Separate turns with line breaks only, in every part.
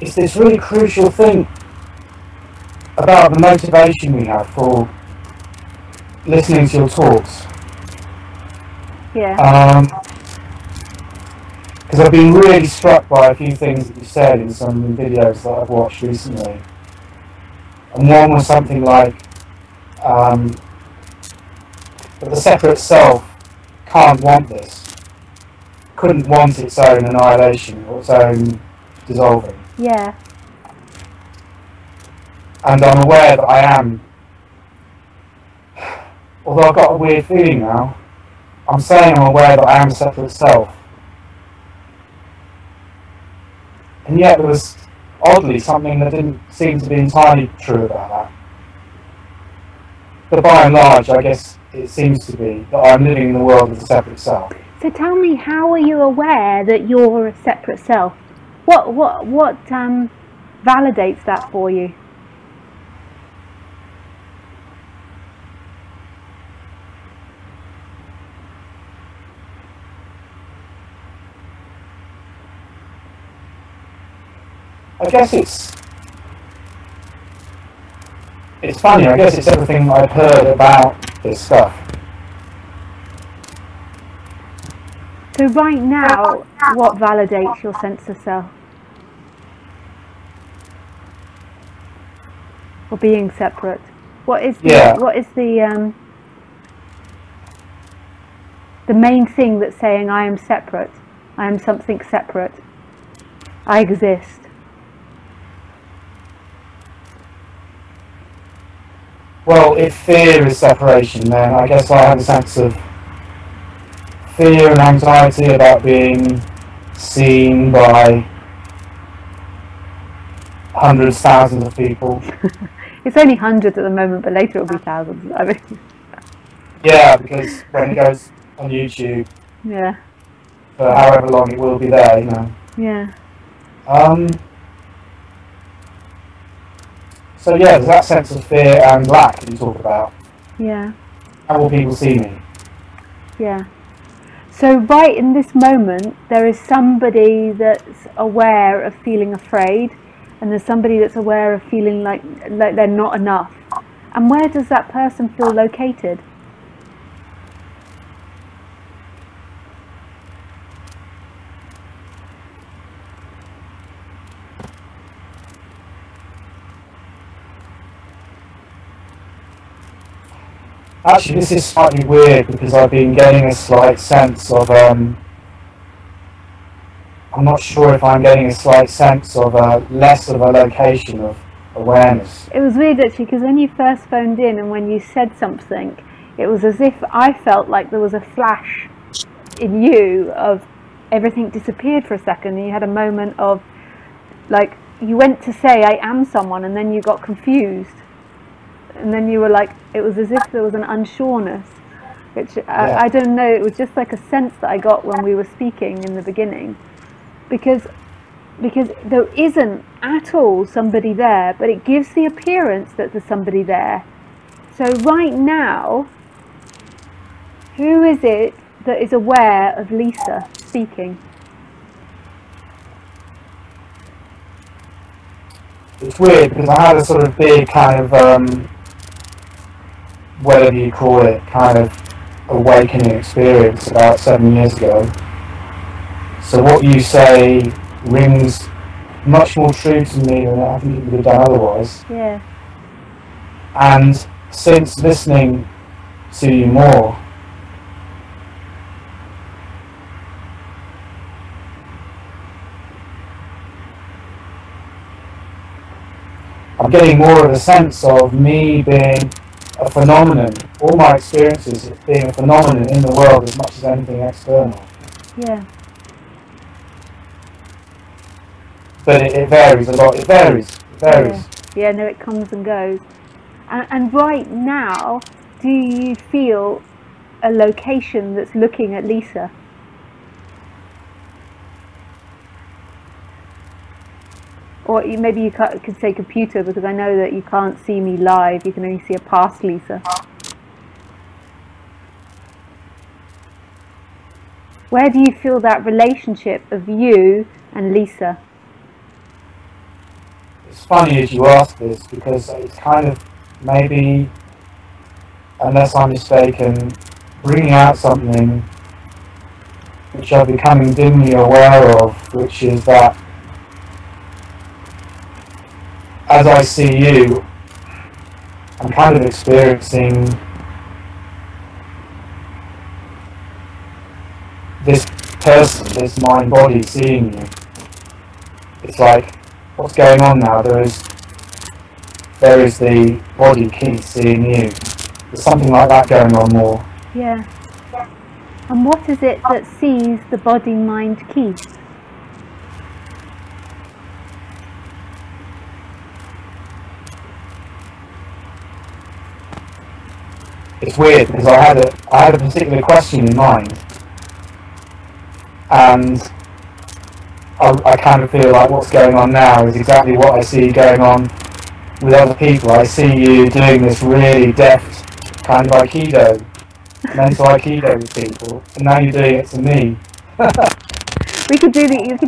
it's this really crucial thing about the motivation we have for listening to your talks.
Yeah.
Because I've been really struck by a few things that you said in some videos that I've watched recently. And one was something like that the separate self can't want this, couldn't want its own annihilation or its own dissolving.
Yeah.
And I'm aware that I am, although I've got a weird feeling now, I'm saying I'm aware that I am a separate self. And yet there was, oddly, something that didn't seem to be entirely true about that. But by and large, I guess it seems to be that I'm living in the world as a separate self.
So tell me, how are you aware that you're a separate self? What validates that for you?
I guess it's funny, I guess it's everything I've heard about this stuff.
So right now, what validates your sense of self? Or being separate? What is the main thing that's saying I am separate? I am something separate. I exist.
Well, if fear is separation, then I guess I have a sense of fear and anxiety about being seen by hundreds, thousands of people.
It's only hundreds at the moment, but later it'll be thousands. I mean,
yeah, because when it goes on YouTube,
yeah,
for however long it will be there, you know.
yeah.
So yeah, there's that sense of fear and lack that you talk about.
Yeah.
How will people see me?
Yeah. So right in this moment, there is somebody that's aware of feeling afraid, and there's somebody that's aware of feeling like they're not enough. And where does that person feel located?
Actually, this is slightly weird because I've been getting a slight sense of, I'm not sure if I'm getting a slight sense of less of a location of awareness.
It was weird actually, because when you first phoned in and when you said something, it was as if I felt like there was a flash in you of everything disappeared for a second, and you had a moment of, like, you went to say I am someone and then you got confused. And then you were like, it was as if there was an unsureness, which I don't know, it was just like a sense that I got when we were speaking in the beginning. Because there isn't at all somebody there, but it gives the appearance that there's somebody there. So right now, who is it that is aware of Lisa speaking?
It's weird because I had a sort of big kind of, whatever you call it, kind of awakening experience about 7 years ago. So what you say rings much more true to me than I think it would have done otherwise.
Yeah.
And since listening to you more, I'm getting more of a sense of me being a phenomenon, all my experiences of being a phenomenon in the world as much as anything external.
Yeah.
But it varies a lot, it varies.
Yeah, no, it comes and goes. And right now, do you feel a location that's looking at Lisa? Or maybe you could say computer, because I know that you can't see me live, you can only see a past Lisa. Where do you feel that relationship of you and Lisa?
it's funny as you ask this, because it's kind of maybe, unless I'm mistaken, bringing out something which I'm becoming dimly aware of, which is that as I see you, I'm kind of experiencing this person, this mind body seeing you. It's like, what's going on now? There is the body Keith seeing you. There's something like that going on more.
Yeah. And what is it that sees the body mind Keith?
It's weird, because I had a particular question in mind, and I kind of feel like what's going on now is exactly what I see going on with other people. I see you doing this really deft kind of Aikido, mental Aikido with people, and now you're doing it to me.
You could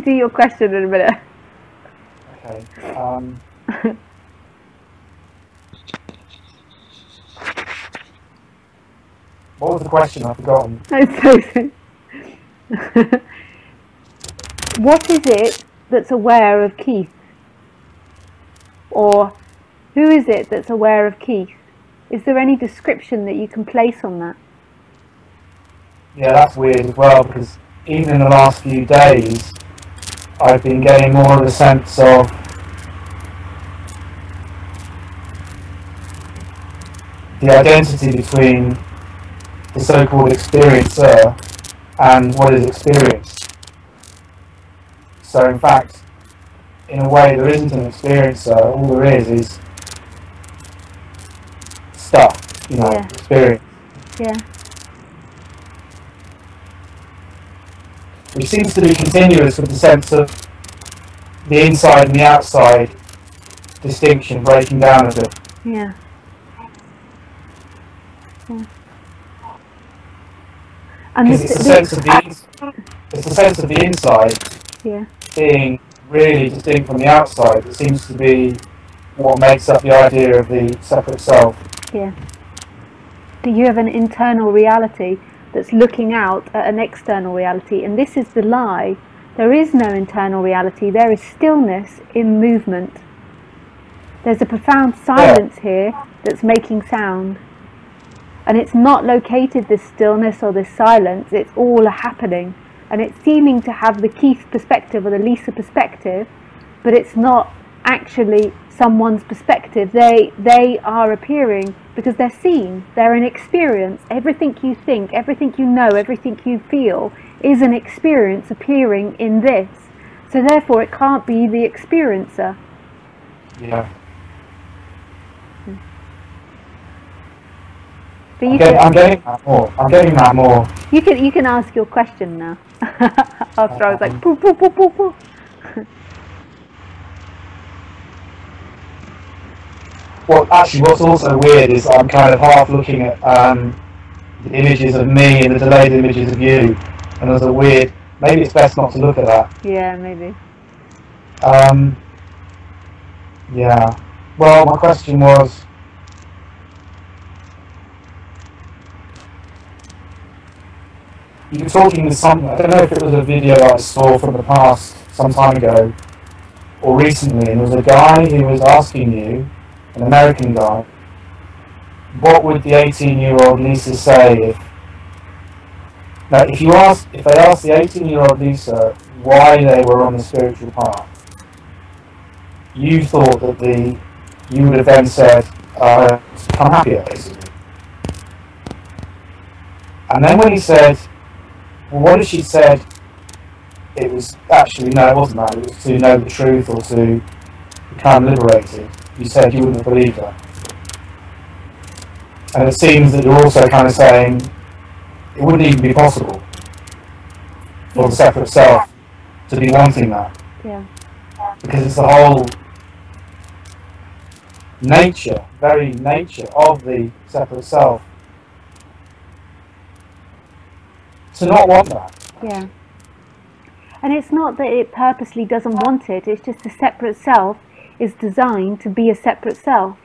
do your question in a minute.
Okay. What was the question? I've forgotten.
What is it that's aware of Keith? Or who is it that's aware of Keith? Is there any description that you can place on that?
Yeah, that's weird as well, because even in the last few days, I've been getting more of a sense of the identity between the so-called experiencer and what is experienced. So in fact, in a way, there isn't an experiencer. All there is stuff,
Yeah.
experience.
Yeah.
Which seems to be continuous with the sense of the inside and the outside distinction breaking down a bit.
Yeah. Yeah. And
Because it's the sense of the inside
yeah.
being really distinct from the outside that seems to be what makes up the idea of the separate self.
Yeah. Do you have an internal reality that's looking out at an external reality? And this is the lie. There is no internal reality. There is stillness in movement. There's a profound silence here that's making sound. And it's not located, this stillness or this silence. It's all happening. And it's seeming to have the Keith perspective or the Lisa perspective, but it's not actually someone's perspective. They are appearing because they're seen. They're an experience. Everything you think, everything you know, everything you feel is an experience appearing in this. So therefore it can't be the experiencer.
Yeah.
But
I'm getting that more.
You can ask your question now. After I was like, poo, poo, poo, poo, poo.
Well, actually, what's also weird is I'm kind of half looking at the images of me and the delayed images of you, and there's a weird. Maybe it's best not to look at that.
Yeah, maybe.
Yeah. Well, my question was. You were talking with someone, I don't know if it was a video I saw from the past some time ago or recently, and there was a guy who was asking you, an American guy, what would the 18-year-old Lisa say if they asked the 18-year-old Lisa why they were on the spiritual path, you thought that you would have then said, to become happier, basically. And then when he said, well, what if she said it was actually, no, it wasn't that, it was to know the truth or to become liberated? You said you wouldn't have believed her. And it seems that you're also kind of saying it wouldn't even be possible for the separate self to be wanting that.
Yeah.
Because it's the whole nature, very nature of the separate self to not want that.
Yeah. And it's not that it purposely doesn't want it, it's just the separate self is designed to be a separate self.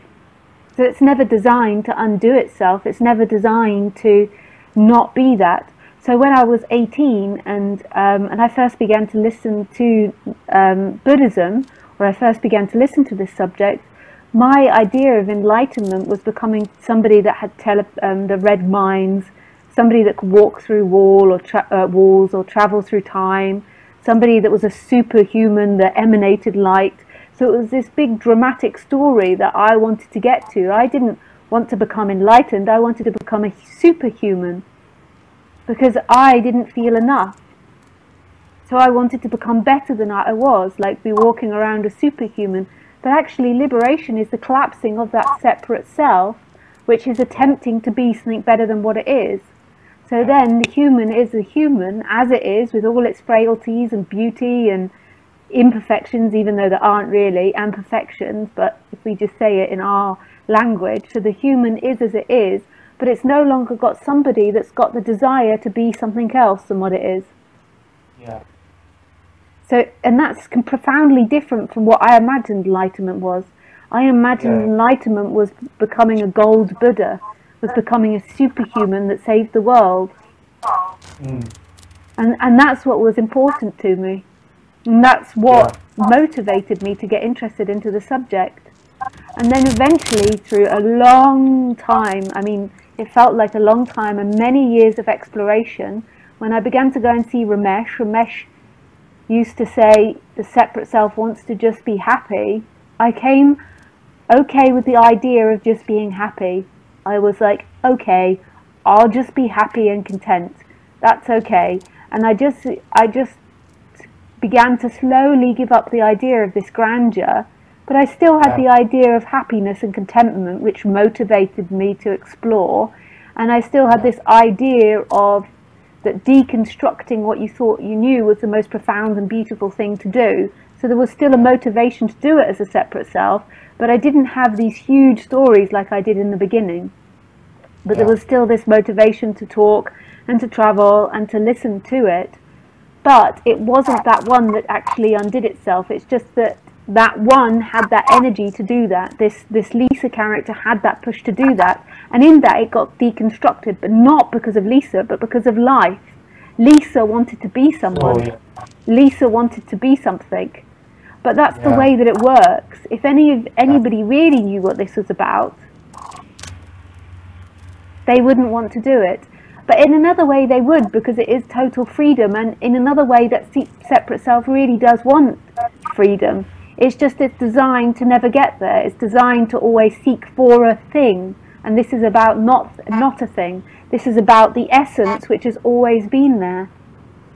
So it's never designed to undo itself. It's never designed to not be that. So when I was 18 and I first began to listen to Buddhism, or I first began to listen to this subject, my idea of enlightenment was becoming somebody that had the red minds, somebody that could walk through walls or travel through time, somebody that was a superhuman that emanated light. So it was this big dramatic story that I wanted to get to. I didn't want to become enlightened. I wanted to become a superhuman because I didn't feel enough. So I wanted to become better than I was, like be walking around a superhuman. But actually liberation is the collapsing of that separate self, which is attempting to be something better than what it is. So then the human is a human as it is, with all its frailties and beauty and imperfections, even though there aren't really, and perfections, but if we just say it in our language. So the human is as it is, but it's no longer got somebody that's got the desire to be something else than what it is.
Yeah.
So, and that's profoundly different from what I imagined enlightenment was. I imagined enlightenment was becoming a gold Buddha, was becoming a superhuman that saved the world. And that's what was important to me. And that's what motivated me to get interested into the subject. And then eventually, through a long time, I mean, it felt like a long time and many years of exploration, when I began to go and see Ramesh used to say the separate self wants to just be happy, I came okay with the idea of just being happy. I was like, okay, I'll just be happy and content. That's okay. And I just began to slowly give up the idea of this grandeur, but I still had the idea of happiness and contentment, which motivated me to explore. And I still had this idea of that deconstructing what you thought you knew was the most profound and beautiful thing to do. So there was still a motivation to do it as a separate self, but I didn't have these huge stories like I did in the beginning. But there was still this motivation to talk and to travel and to listen to it. But it wasn't that one that actually undid itself. It's just that that one had that energy to do that. This Lisa character had that push to do that. And in that it got deconstructed, but not because of Lisa, but because of life. Lisa wanted to be someone. Lisa wanted to be something. But that's the way that it works. If anybody really knew what this was about, they wouldn't want to do it. But in another way they would, because it is total freedom. And in another way that separate self really does want freedom. It's just it's designed to never get there. It's designed to always seek for a thing. And this is about not a thing. This is about the essence which has always been there.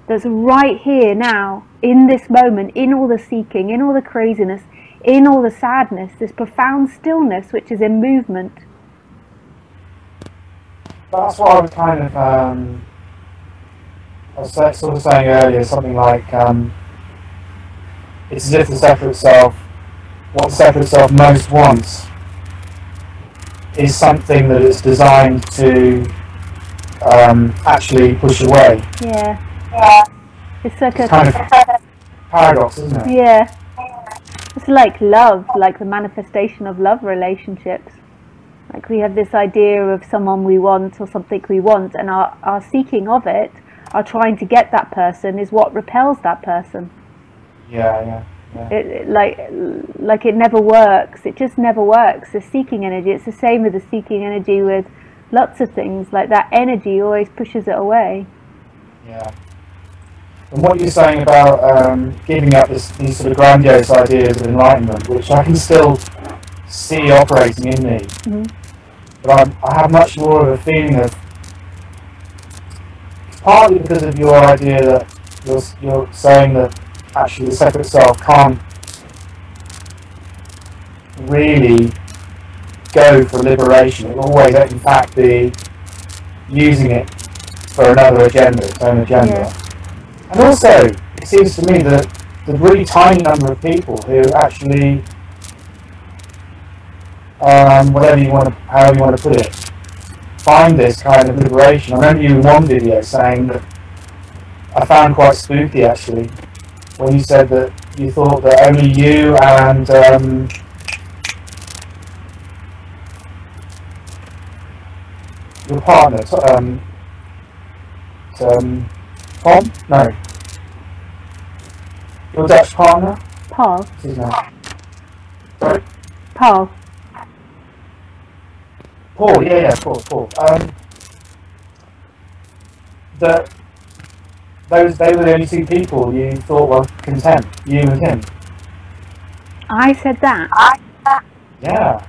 That's right here now, in this moment, in all the seeking, in all the craziness, in all the sadness, this profound stillness which is in movement.
That's what I was kind of, I was sort of saying earlier, something like, it's as if the separate self, what the separate self most wants is something that it's designed to actually push away.
Yeah. It's like
it's kind of paradox, isn't it?
Yeah. It's like love, like the manifestation of love relationships. Like we have this idea of someone we want or something we want, and our seeking of it, our trying to get that person is what repels that person.
Yeah.
It like it never works. It just never works. The seeking energy, it's the same with the seeking energy with lots of things. Like that energy always pushes it away.
Yeah. And what you're saying about giving up these sort of grandiose ideas of enlightenment, which I can still see operating in me, but I have much more of a feeling of, partly because of your idea that you're saying that actually the separate self can't really go for liberation. It will always, in fact, be using it for another agenda, its own agenda.
Yeah.
And also, it seems to me that the really tiny number of people who actually, however you want to put it, find this kind of liberation. I remember you in one video saying that I found quite spooky actually, when you said that you thought that only you and your partner, Tom? No. Your Dutch partner?
Paul.
What's his name? Sorry?
Paul.
Paul, yeah, Paul. That they were the only two people you thought were content, you and him.
I said that.
Yeah.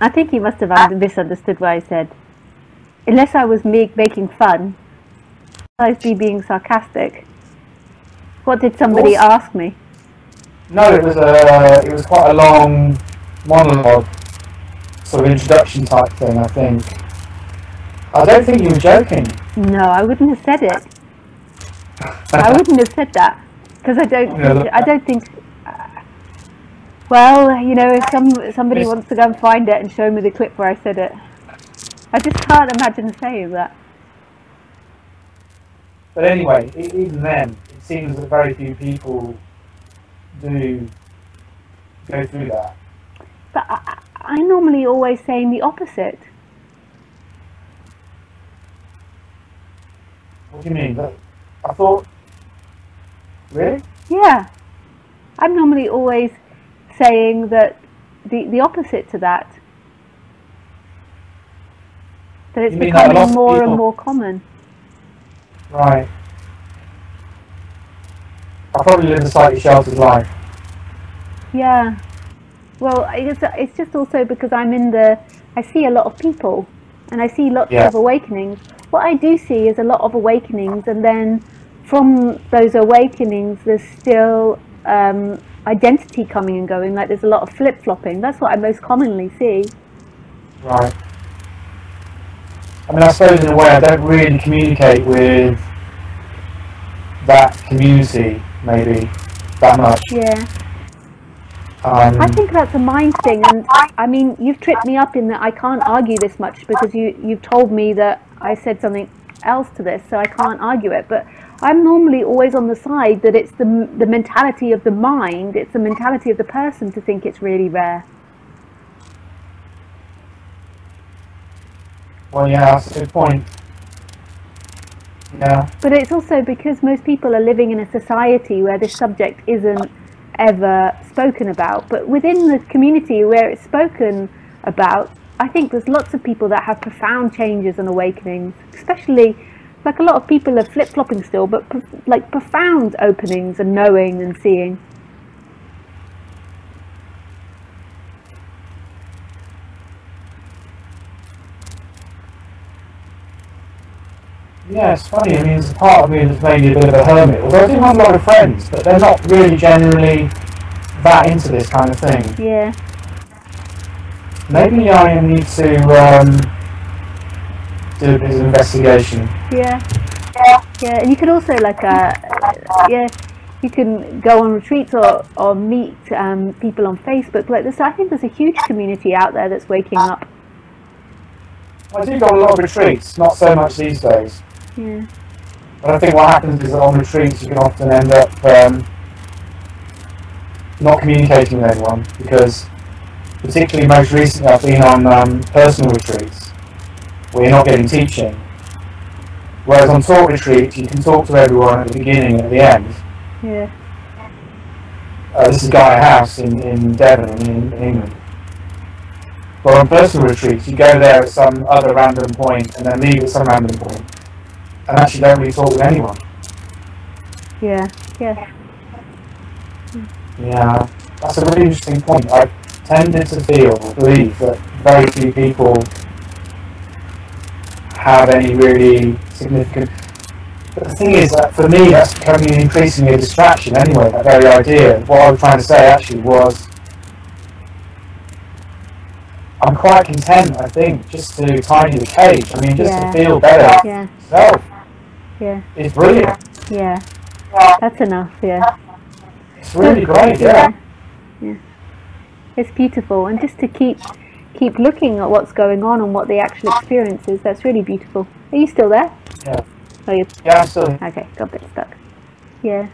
I think he must have misunderstood what I said. Unless I was making fun. I was being sarcastic. What did somebody ask me?
No, it was quite a long monologue, sort of introduction type thing, I think. I don't think you were joking.
No, I wouldn't have said it. I wouldn't have said that because I don't think. Well, you know, if somebody wants to go and find it and show me the clip where I said it, I just can't imagine saying that.
But anyway, even then, it seems that very few people do go through that.
But I normally always saying the opposite.
What do you mean? I thought... Really?
Yeah. I'm normally always saying that the opposite to that. That it's becoming more and more common.
Right. I probably live a slightly sheltered life.
Yeah. Well, it's just also because I see a lot of people and I see lots of awakenings. What I do see is a lot of awakenings, and then from those awakenings there's still identity coming and going, like there's a lot of flip-flopping. That's what I most commonly see.
Right. I mean, I suppose in a way I don't really communicate with that community, maybe, that much.
Yeah. I think that's a mind thing, and I mean, you've tripped me up in that I can't argue this much because you've told me that I said something else to this, so I can't argue it. But I'm normally always on the side that it's the mentality of the mind, it's the mentality of the person to think it's really rare.
Well, yeah, that's a good point. Yeah.
But it's also because most people are living in a society where this subject isn't ever spoken about. But within the community where it's spoken about, I think there's lots of people that have profound changes and awakenings, especially like a lot of people are flip-flopping still, but like profound openings and knowing and seeing.
Yeah, it's funny. I mean, there's a part of me that's maybe a bit of a hermit. Although I do have a lot of friends, but they're not really generally that into this kind of thing.
Yeah.
Maybe I need to do a bit of investigation.
Yeah. Yeah, and you can also like you can go on retreats or meet people on Facebook like this. I think there's a huge community out there that's waking up.
I do go on a lot of retreats, not so much these days.
Yeah.
But I think what happens is that on retreats you can often end up not communicating with anyone, because particularly most recently I've been on personal retreats where you're not getting teaching. Whereas on talk retreats you can talk to everyone at the beginning and at the end.
Yeah.
This is Gaia House in Devon in England. But on personal retreats you go there at some other random point and then leave at some random point and actually don't really talk with anyone.
Yeah. Yeah.
Yeah, that's a really interesting point. I've tended to believe that very few people have any really significant... But the thing is that for me that's becoming increasingly a distraction anyway, that very idea. What I was trying to say actually was I'm quite content, I think, just to tidy the cage. I mean, just to feel better.
Yeah.
Self.
Yeah.
It's brilliant.
Yeah. That's enough, yeah.
It's really great, yeah.
Yeah. It's beautiful, and just to keep looking at what's going on and what the actual experience is, that's really beautiful. Are you still there?
Yeah.
Oh,
Yeah, I'm still here.
Okay, got a bit stuck. Yeah.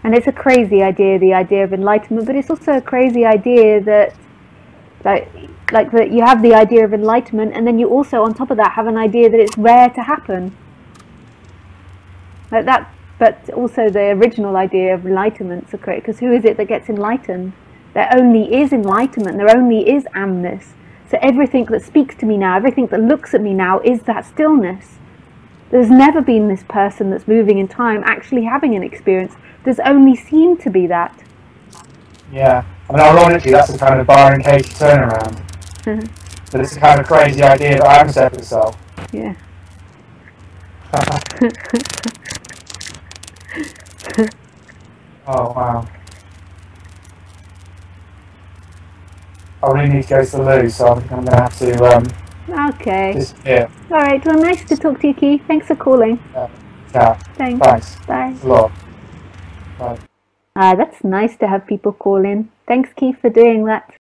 And it's a crazy idea, the idea of enlightenment, but it's also a crazy idea that, like that you have the idea of enlightenment, and then you also, on top of that, have an idea that it's rare to happen. Like that, but also the original idea of enlightenment's a crazy, because who is it that gets enlightened? There only is enlightenment, there only is amness. So everything that speaks to me now, everything that looks at me now is that stillness. There's never been this person that's moving in time actually having an experience. There's only seemed to be that.
Yeah. I mean, ironically, that's the kind of Byron Katie turnaround. But it's a kind of crazy idea that I am a separate self.
Yeah.
Oh, wow. I really need to go to the loo, so I think I'm going to have to
Okay.
disappear.
All right. Well, nice to talk to you, Keith. Thanks for calling.
Yeah.
Thanks.
Thanks.
Bye.
A lot. Bye.
That's nice to have people call in. Thanks, Keith, for doing that.